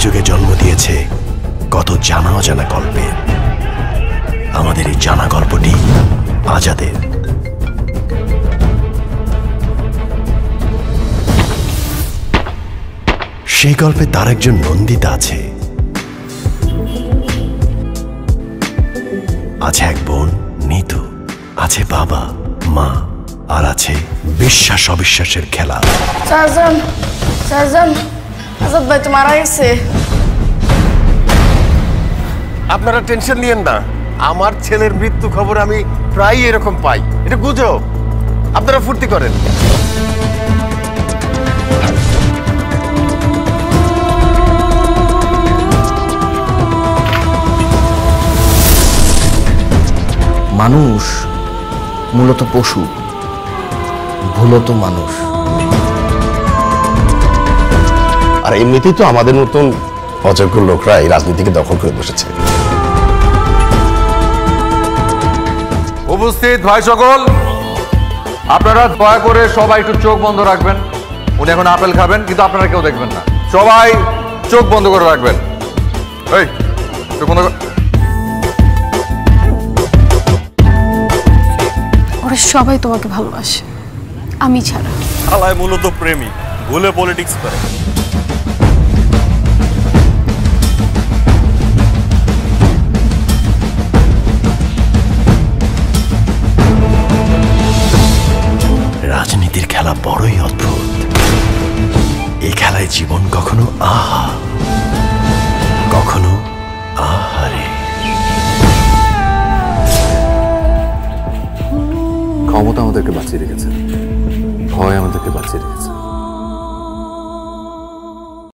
যুগে জন্ম দিয়েছে কত জানা অজানা গল্পে। আমাদের এই জানা গল্পটি আজাদের। সেই গল্পে তার একজন নন্দিতা আছে, আছে এক বোন নিতু, আছে বাবা মা, আর আছে বিশ্বাস অবিশ্বাসের খেলা। শাহজাহান, শাহজাহান, আজাদ ভাই তো মারা গেছে। আপনারা টেনশন নিয়েন না, আমার ছেলের মৃত্যু খবর আমি প্রায় এরকম পাই। এটা গুজব, আপনারা ফুর্তি করেন। মানুষ মূলত পশু, ভুলত মানুষ। আর এমনিতেই তো আমাদের মতন অযোগ্য লোকরা এই রাজনীতিকে দখল করে বসেছে। উপস্থিত ভাই সকল, আপনারা দয়া করে সবাই একটু চোখ বন্ধ রাখবেন। উনি এখন আপেল খাবেন, কিন্তু আপনারা কেউ দেখবেন না। সবাই চোখ বন্ধ করে রাখবেন। এই চোখ বন্ধ কর। ওরা সবাই তোমাকে ভালোবাসে, আমি ছাড়া। শালায় মূলত প্রেমী, ভুলে পলিটিক্স করে। রাজনীতির খেলা বড়ই অদ্ভুত। এই খেলায় জীবন কখনো আহা, কখনো আহারে। ক্ষমতা আমাদেরকে বাঁচিয়ে রেখেছে, ভয় আমাদের